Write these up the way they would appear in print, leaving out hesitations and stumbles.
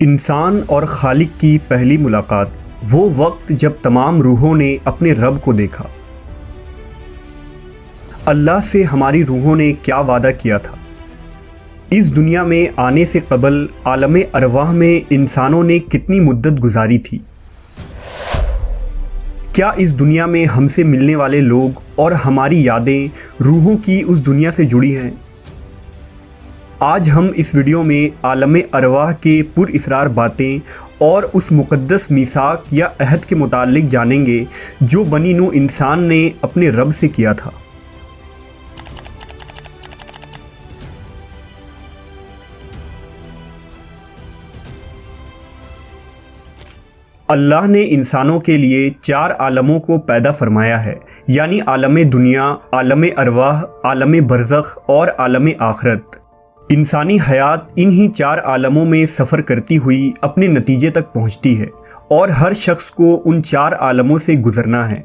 انسان اور خالق کی پہلی ملاقات، وہ وقت جب تمام روحوں نے اپنے رب کو دیکھا۔ اللہ سے ہماری روحوں نے کیا وعدہ کیا تھا؟ اس دنیا میں آنے سے قبل عالم ارواح میں انسانوں نے کتنی مدت گزاری تھی؟ کیا اس دنیا میں ہم سے ملنے والے لوگ اور ہماری یادیں روحوں کی اس دنیا سے جڑی ہیں؟ آج ہم اس ویڈیو میں عالم ارواح کے پر اسرار باتیں اور اس مقدس میثاق یا عہد کے متعلق جانیں گے جو بنی نوح انسان نے اپنے رب سے کیا تھا۔ اللہ نے انسانوں کے لیے 4 عالموں کو پیدا فرمایا ہے، یعنی عالم دنیا، عالم ارواح، عالم برزخ اور عالم آخرت۔ انسانی حیات انہی 4 عالموں میں سفر کرتی ہوئی اپنے نتیجے تک پہنچتی ہے اور ہر شخص کو ان 4 عالموں سے گزرنا ہے۔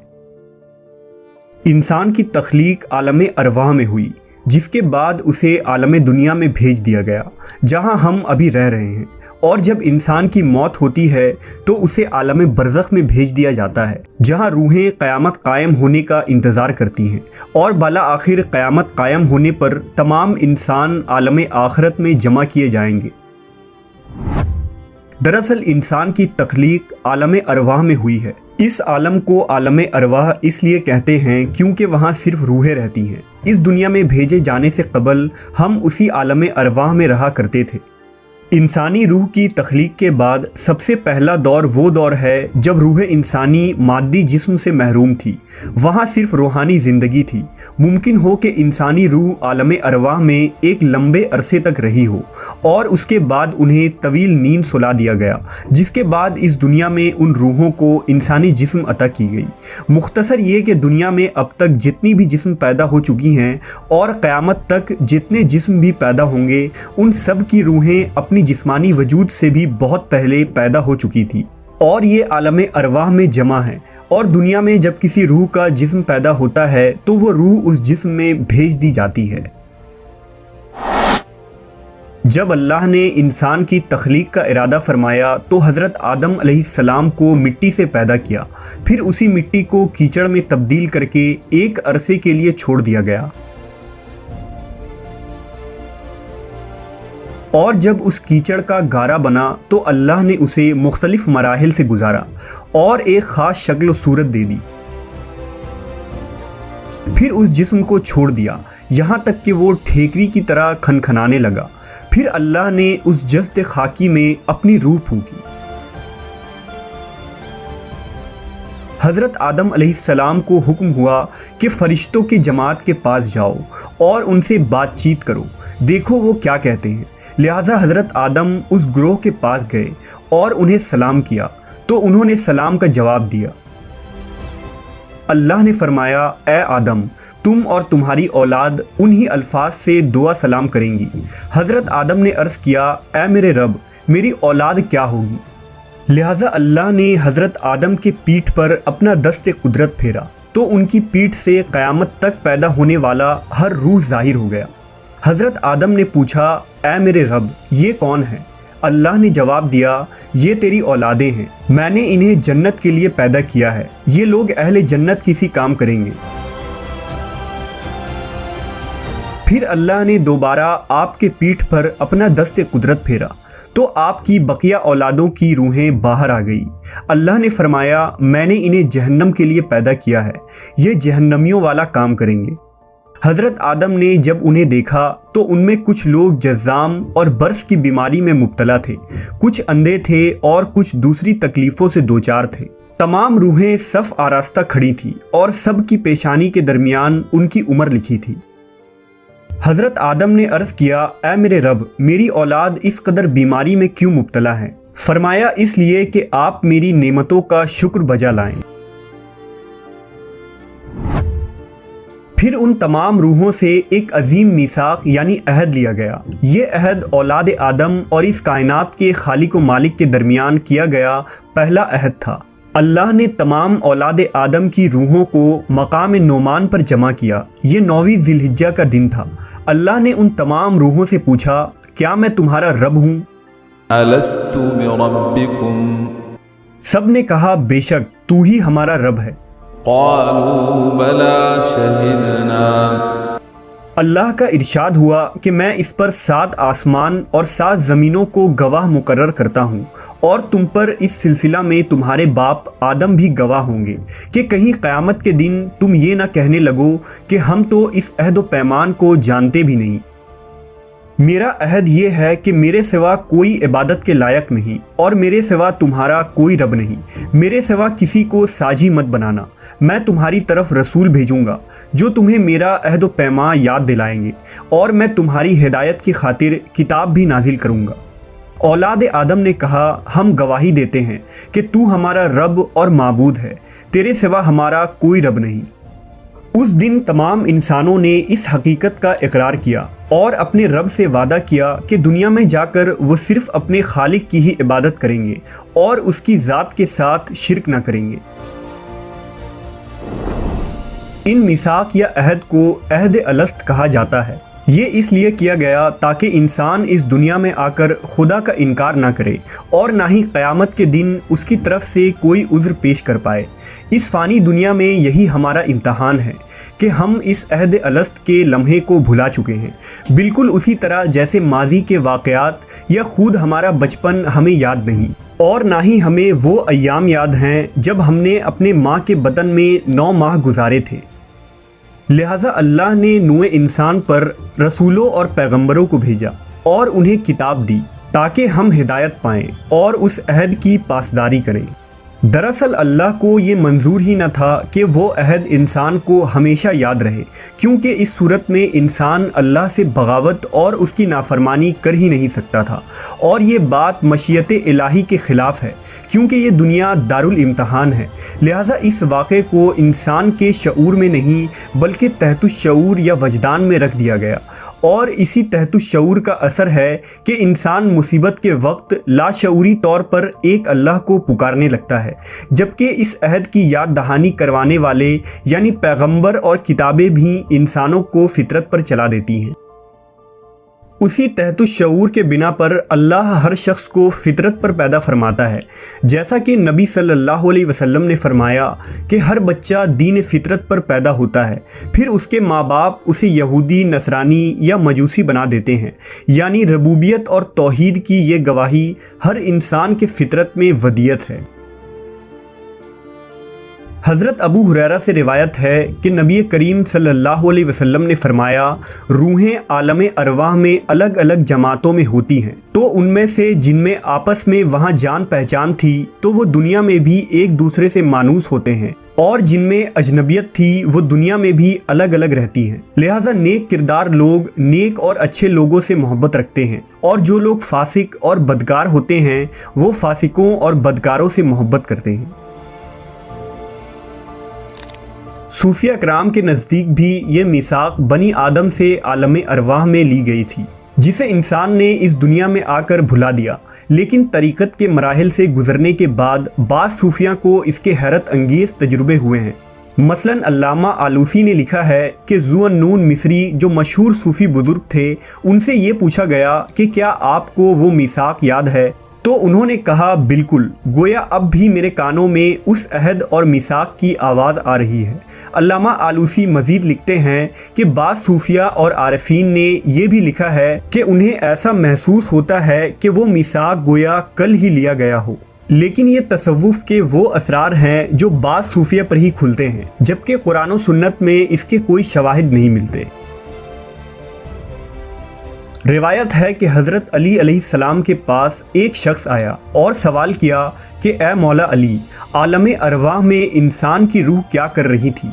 انسان کی تخلیق عالم ارواح میں ہوئی، جس کے بعد اسے عالم دنیا میں بھیج دیا گیا جہاں ہم ابھی رہ رہے ہیں، اور جب انسان کی موت ہوتی ہے تو اسے عالم برزخ میں بھیج دیا جاتا ہے جہاں روحیں قیامت قائم ہونے کا انتظار کرتی ہیں، اور بالآخر قیامت قائم ہونے پر تمام انسان عالم آخرت میں جمع کیے جائیں گے۔ دراصل انسان کی تخلیق عالم ارواح میں ہوئی ہے۔ اس عالم کو عالم ارواح اس لیے کہتے ہیں کیونکہ وہاں صرف روحیں رہتی ہیں۔ اس دنیا میں بھیجے جانے سے قبل ہم اسی عالم ارواح میں رہا کرتے تھے۔ انسانی روح کی تخلیق کے بعد سب سے پہلا دور وہ دور ہے جب روح انسانی مادی جسم سے محروم تھی، وہاں صرف روحانی زندگی تھی۔ ممکن ہو کہ انسانی روح عالم ارواح میں ایک لمبے عرصے تک رہی ہو اور اس کے بعد انہیں طویل نیند سلا دیا گیا، جس کے بعد اس دنیا میں ان روحوں کو انسانی جسم عطا کی گئی۔ مختصر یہ کہ دنیا میں اب تک جتنی بھی جسم پیدا ہو چکی ہیں اور قیامت تک جتنے جسم بھی پیدا ہوں گے، ان سب کی روحیں اپنی جسمانی وجود سے بھی بہت پہلے پیدا ہو چکی تھی اور یہ عالم ارواح میں جمع ہے، اور دنیا میں جب کسی روح کا جسم پیدا ہوتا ہے تو وہ روح اس جسم میں بھیج دی جاتی ہے۔ جب اللہ نے انسان کی تخلیق کا ارادہ فرمایا تو حضرت آدم علیہ السلام کو مٹی سے پیدا کیا، پھر اسی مٹی کو کیچڑ میں تبدیل کر کے ایک عرصے کے لیے چھوڑ دیا گیا، اور جب اس کیچڑ کا گارا بنا تو اللہ نے اسے مختلف مراحل سے گزارا اور ایک خاص شکل و صورت دے دی، پھر اس جسم کو چھوڑ دیا یہاں تک کہ وہ ٹھیکری کی طرح کھنکھنانے لگا۔ پھر اللہ نے اس جسد خاکی میں اپنی روح پھونکی۔ حضرت آدم علیہ السلام کو حکم ہوا کہ فرشتوں کی جماعت کے پاس جاؤ اور ان سے بات چیت کرو، دیکھو وہ کیا کہتے ہیں۔ لہٰذا حضرت آدم اس گروہ کے پاس گئے اور انہیں سلام کیا تو انہوں نے سلام کا جواب دیا۔ اللہ نے فرمایا، اے آدم، تم اور تمہاری اولاد انہی الفاظ سے دعا سلام کریں گی۔ حضرت آدم نے عرض کیا، اے میرے رب، میری اولاد کیا ہوگی؟ لہٰذا اللہ نے حضرت آدم کے پیٹھ پر اپنا دست قدرت پھیرا تو ان کی پیٹھ سے قیامت تک پیدا ہونے والا ہر روح ظاہر ہو گیا۔ حضرت آدم نے پوچھا، اے میرے رب، یہ کون ہے؟ اللہ نے جواب دیا، یہ تیری اولادیں ہیں، میں نے انہیں جنت کے لیے پیدا کیا ہے، یہ لوگ اہل جنت کسی کام کریں گے۔ پھر اللہ نے دوبارہ آپ کے پیٹھ پر اپنا دست قدرت پھیرا تو آپ کی بقیہ اولادوں کی روحیں باہر آ گئی۔ اللہ نے فرمایا، میں نے انہیں جہنم کے لیے پیدا کیا ہے، یہ جہنمیوں والا کام کریں گے۔ حضرت آدم نے جب انہیں دیکھا تو ان میں کچھ لوگ جذام اور برص کی بیماری میں مبتلا تھے، کچھ اندھے تھے اور کچھ دوسری تکلیفوں سے دوچار تھے۔ تمام روحیں صف آراستہ کھڑی تھیں اور سب کی پیشانی کے درمیان ان کی عمر لکھی تھی۔ حضرت آدم نے عرض کیا، اے میرے رب، میری اولاد اس قدر بیماری میں کیوں مبتلا ہے؟ فرمایا، اس لیے کہ آپ میری نعمتوں کا شکر بجا لائیں۔ پھر ان تمام روحوں سے ایک عظیم میثاق یعنی عہد لیا گیا۔ یہ عہد اولاد آدم اور اس کائنات کے خالق و مالک کے درمیان کیا گیا پہلا عہد تھا۔ اللہ نے تمام اولاد آدم کی روحوں کو مقام نعمان پر جمع کیا۔ یہ 9ویں ذی الحجہ کا دن تھا۔ اللہ نے ان تمام روحوں سے پوچھا، کیا میں تمہارا رب ہوں؟ ألست بربكم سب نے کہا بے شک تو ہی ہمارا رب ہے۔ قالوا بلى شهدنا اللہ کا ارشاد ہوا کہ میں اس پر 7 آسمان اور 7 زمینوں کو گواہ مقرر کرتا ہوں، اور تم پر اس سلسلہ میں تمہارے باپ آدم بھی گواہ ہوں گے، کہ کہیں قیامت کے دن تم یہ نہ کہنے لگو کہ ہم تو اس عہد و پیمان کو جانتے بھی نہیں۔ میرا عہد یہ ہے کہ میرے سوا کوئی عبادت کے لائق نہیں، اور میرے سوا تمہارا کوئی رب نہیں، میرے سوا کسی کو ساجی مت بنانا۔ میں تمہاری طرف رسول بھیجوں گا جو تمہیں میرا عہد و پیمان یاد دلائیں گے، اور میں تمہاری ہدایت کی خاطر کتاب بھی نازل کروں گا۔ اولاد آدم نے کہا ہم گواہی دیتے ہیں کہ تو ہمارا رب اور معبود ہے، تیرے سوا ہمارا کوئی رب نہیں۔ اس دن تمام انسانوں نے اس حقیقت کا اقرار کیا اور اپنے رب سے وعدہ کیا کہ دنیا میں جا کر وہ صرف اپنے خالق کی ہی عبادت کریں گے اور اس کی ذات کے ساتھ شرک نہ کریں گے۔ ان میثاق یا عہد کو عہد الست کہا جاتا ہے۔ یہ اس لیے کیا گیا تاکہ انسان اس دنیا میں آ کر خدا کا انکار نہ کرے اور نہ ہی قیامت کے دن اس کی طرف سے کوئی عذر پیش کر پائے۔ اس فانی دنیا میں یہی ہمارا امتحان ہے کہ ہم اس عہد الست کے لمحے کو بھلا چکے ہیں، بالکل اسی طرح جیسے ماضی کے واقعات یا خود ہمارا بچپن ہمیں یاد نہیں، اور نہ ہی ہمیں وہ ایام یاد ہیں جب ہم نے اپنے ماں کے بطن میں 9 ماہ گزارے تھے۔ لہٰذا اللہ نے نوع انسان پر رسولوں اور پیغمبروں کو بھیجا اور انہیں کتاب دی تاکہ ہم ہدایت پائیں اور اس عہد کی پاسداری کریں۔ دراصل اللہ کو یہ منظور ہی نہ تھا کہ وہ عہد انسان کو ہمیشہ یاد رہے، کیونکہ اس صورت میں انسان اللہ سے بغاوت اور اس کی نافرمانی کر ہی نہیں سکتا تھا، اور یہ بات مشیت الہی کے خلاف ہے، کیونکہ یہ دنیا دارالامتحان ہے۔ لہٰذا اس واقعے کو انسان کے شعور میں نہیں بلکہ تحت الشعور یا وجدان میں رکھ دیا گیا، اور اسی تحت الشعور کا اثر ہے کہ انسان مصیبت کے وقت لاشعوری طور پر ایک اللہ کو پکارنے لگتا ہے، جبکہ اس عہد کی یاد دہانی کروانے والے یعنی پیغمبر اور کتابیں بھی انسانوں کو فطرت پر چلا دیتی ہیں۔ اسی تحت الشعور کے بنا پر اللہ ہر شخص کو فطرت پر پیدا فرماتا ہے، جیسا کہ نبی صلی اللہ علیہ وسلم نے فرمایا کہ ہر بچہ دین فطرت پر پیدا ہوتا ہے، پھر اس کے ماں باپ اسے یہودی، نصرانی یا مجوسی بنا دیتے ہیں، یعنی ربوبیت اور توحید کی یہ گواہی ہر انسان کے فطرت میں ودیت ہے۔ حضرت ابو ہریرہ سے روایت ہے کہ نبی کریم صلی اللہ علیہ وسلم نے فرمایا روحیں عالم ارواح میں الگ الگ جماعتوں میں ہوتی ہیں، تو ان میں سے جن میں آپس میں وہاں جان پہچان تھی تو وہ دنیا میں بھی ایک دوسرے سے مانوس ہوتے ہیں، اور جن میں اجنبیت تھی وہ دنیا میں بھی الگ الگ رہتی ہیں۔ لہٰذا نیک کردار لوگ نیک اور اچھے لوگوں سے محبت رکھتے ہیں، اور جو لوگ فاسق اور بدکار ہوتے ہیں وہ فاسقوں اور بدکاروں سے محبت کرتے ہیں۔ صوفیہ کرام کے نزدیک بھی یہ میثاق بنی آدم سے عالم ارواح میں لی گئی تھی، جسے انسان نے اس دنیا میں آ کر بھلا دیا، لیکن طریقت کے مراحل سے گزرنے کے بعد بعض صوفیاں کو اس کے حیرت انگیز تجربے ہوئے ہیں۔ مثلاً علامہ آلوسی نے لکھا ہے کہ ذو النون مصری جو مشہور صوفی بزرگ تھے، ان سے یہ پوچھا گیا کہ کیا آپ کو وہ میثاق یاد ہے؟ تو انہوں نے کہا بالکل، گویا اب بھی میرے کانوں میں اس عہد اور میثاق کی آواز آ رہی ہے۔ علامہ آلوسی مزید لکھتے ہیں کہ بعض صوفیہ اور عارفین نے یہ بھی لکھا ہے کہ انہیں ایسا محسوس ہوتا ہے کہ وہ میثاق گویا کل ہی لیا گیا ہو، لیکن یہ تصوف کے وہ اسرار ہیں جو بعض صوفیہ پر ہی کھلتے ہیں، جبکہ قرآن و سنت میں اس کے کوئی شواہد نہیں ملتے۔ روایت ہے کہ حضرت علی علیہ السلام کے پاس ایک شخص آیا اور سوال کیا کہ اے مولا علی، عالم ارواح میں انسان کی روح کیا کر رہی تھی؟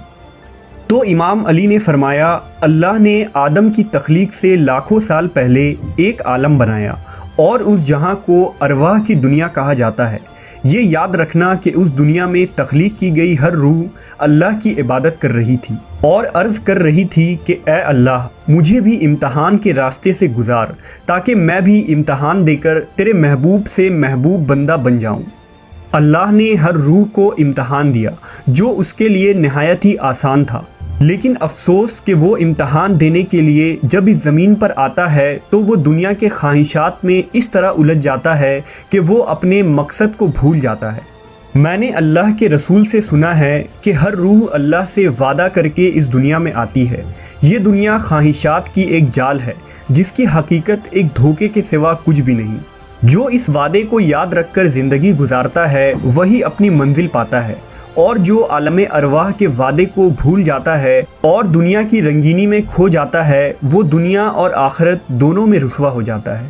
تو امام علی نے فرمایا اللہ نے آدم کی تخلیق سے لاکھوں سال پہلے ایک عالم بنایا، اور اس جہاں کو ارواح کی دنیا کہا جاتا ہے۔ یہ یاد رکھنا کہ اس دنیا میں تخلیق کی گئی ہر روح اللہ کی عبادت کر رہی تھی اور عرض کر رہی تھی کہ اے اللہ، مجھے بھی امتحان کے راستے سے گزار تاکہ میں بھی امتحان دے کر تیرے محبوب سے محبوب بندہ بن جاؤں۔ اللہ نے ہر روح کو امتحان دیا جو اس کے لیے نہایت ہی آسان تھا، لیکن افسوس کہ وہ امتحان دینے کے لیے جب اس زمین پر آتا ہے تو وہ دنیا کے خواہشات میں اس طرح الجھ جاتا ہے کہ وہ اپنے مقصد کو بھول جاتا ہے۔ میں نے اللہ کے رسول سے سنا ہے کہ ہر روح اللہ سے وعدہ کر کے اس دنیا میں آتی ہے۔ یہ دنیا خواہشات کی ایک جال ہے جس کی حقیقت ایک دھوکے کے سوا کچھ بھی نہیں۔ جو اس وعدے کو یاد رکھ کر زندگی گزارتا ہے وہی اپنی منزل پاتا ہے، اور جو عالم ارواح کے وعدے کو بھول جاتا ہے اور دنیا کی رنگینی میں کھو جاتا ہے وہ دنیا اور آخرت دونوں میں رسوا ہو جاتا ہے۔